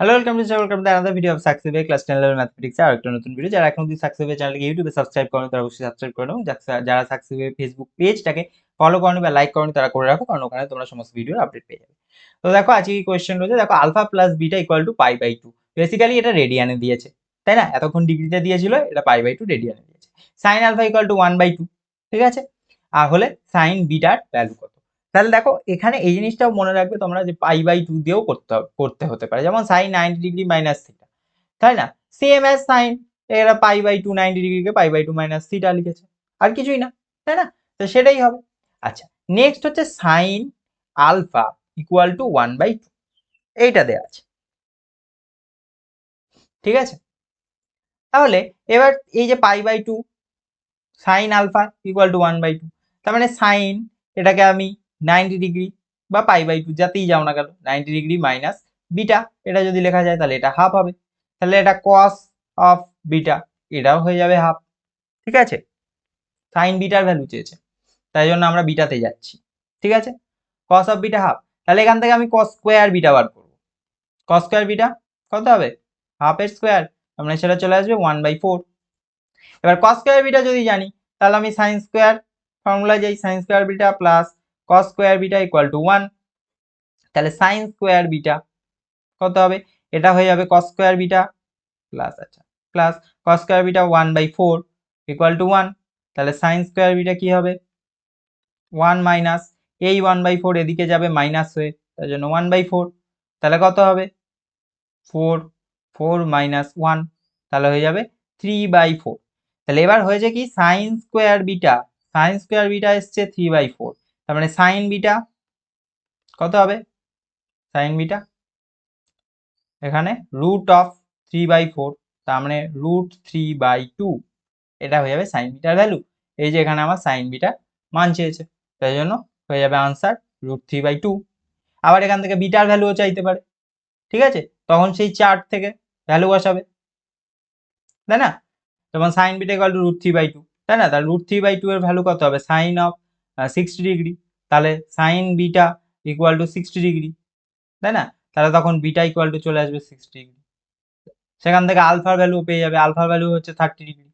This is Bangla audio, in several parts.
Hello, welcome to another video of success way class 10 level mathematics আর একটা নতুন ভিডিও। যারা এখন অবধি সাকসেস ওয়ে চ্যানেলকে ইউটিউবে সাবস্ক্রাইব করেন তারা অবশ্যই সাবস্ক্রাইব করে নাও। যারা সাকসেস ওয়ে ফেসবুক পেজটাকে ফলো করনি বা লাইক করনি তারা করে রাখো, কারণ ওখানে তোমরা সমস্ত ভিডিওর আপডেট পেয়ে যাবে। তো দেখো আজকে কি কোয়েশ্চেন রয়েছে, দেখো alpha plus beta equal to pi by two. Basically এটা রেডিয়ানে দিয়েছে, তাই না? এতক্ষণ ডিগ্রিতে দিয়েছিল, এটা পাই বাই টু রেডিয়ানে দিয়েছে। সাইন আলফা ইকুয়াল টু 1/2, ঠিক আছে? আর হলে সাইন বিটার ভ্যালু কত? তাহলে দেখো এখানে এই জিনিসটাও মনে রাখবে তোমরা যে পাই বাই টু দিয়েও করতে হতে পারে, যেমন সাইন 90 ডিগ্রি মাইনাস থিটা, তাই না? সেম অ্যাজ সাইন, এরা পাই বাই টু 90 ডিগ্রিকে pi by two minus theta লিখেছে, আর কিছুই না, তাই না? তো সেটাই হবে। আচ্ছা, নেক্সট হচ্ছে সাইন আলফা ইকুয়াল টু 1/2, এইটা দেওয়া আছে, ঠিক আছে? তাহলে এবার এই যে pi by two sine alpha equal to 1/2, তার মানে সাইন, এটাকে আমি 90 ডিগ্রি বা পাই বাই টু যাতেই যাও না কেন 90 ডিগ্রি মাইনাস বিটা, এটা যদি লেখা যায় তাহলে এটা হাফ হবে। তাহলে এটা কস অফ বিটা, এটাও হয়ে যাবে হাফ, ঠিক আছে? সাইন বিটার ভ্যালু চেয়েছে, তাই জন্য আমরা বিটাতে যাচ্ছি, ঠিক আছে? কস অফ বিটা হাফ, তাহলে এখান থেকে আমি কস স্কোয়ার বিটা বার করবো। কস স্কোয়ার বিটা কত হবে? হাফ এর স্কোয়ার, মানে সেটা চলে আসবে 1/4। এবার কস স্কোয়ার বিটা যদি জানি তাহলে আমি সাইন স্কোয়ার ফর্মুলা যাই, sine square beta plus cos square beta equal two 1। তাহলে সাইন স্কোয়ার বিটা কত হবে? এটা হয়ে যাবে কস স্কোয়ার বিটা প্লাস, আচ্ছা, plus cos square beta 1/4 equal to 1। তাহলে সাইন স্কোয়ার বিটা কি হবে? 1 মাইনাস, এই 1/4 এদিকে যাবে মাইনাস হয়ে, তার জন্য 1/4। তাহলে কত হবে? 4, 4 মাইনাস 1, তাহলে হয়ে যাবে 3/4। তাহলে এবার হয়েছে কি, সাইন স্কোয়ার বিটা এসছে 3/4, তার মানে সাইন বিটা কত হবে? সাইন বিটা এখানে রুট অফ 3/4, তার মানে √3/2, এটা হয়ে যাবে সাইন বিটার ভ্যালু। এই যে এখানে আমার সাইন বিটা মান চেয়েছে, তাই জন্য হয়ে যাবে আনসার √3/2। আবার এখান থেকে বিটার ভ্যালুও চাইতে পারে, ঠিক আছে? তখন সেই চার্ট থেকে ভ্যালু বসাবে, তাই না? যেমন সাইন বিটা ইকুয়াল টু √3/2, তাই না? তাহলে √3/2 এর ভ্যালু কত হবে? সাইন অফ 60 ডিগ্রি, তাহলে sign beta equal two 60 degree, তাই না? তাহলে তখন বিটা ইকুয়াল টু চলে আসবে 60 ডিগ্রি। সেখান থেকে আলফার ভ্যালু পেয়ে যাবে, আলফার ভ্যালু হচ্ছে 30 ডিগ্রি,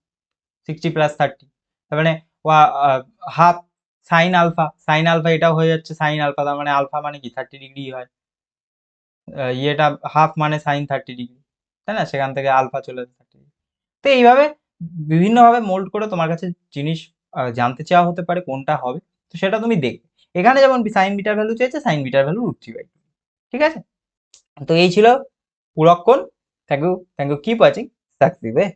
60 প্লাস 30, তার মানে হাফ সাইন আলফা এটাও হয়ে যাচ্ছে সাইন আলফা, তার মানে আলফা মানে কি 30 ডিগ্রি হয়, ইয়েটা হাফ মানে সাইন 30 ডিগ্রি, তাই না? সেখান থেকে আলফা চলে আসবে 30 ডিগ্রি। তো এইভাবে বিভিন্নভাবে মোল্ড করে তোমার কাছে জিনিস জানতে চাওয়া হতে পারে কোনটা হবে, তো সেটা তুমি দেখবে। এখানে যেমন সাইন বিটার ভ্যালু চেয়েছে, সাইন বিটার ভ্যালু √3/2, ঠিক আছে? তো এই ছিল পুরক্ষণ। Thank you, keep watching success.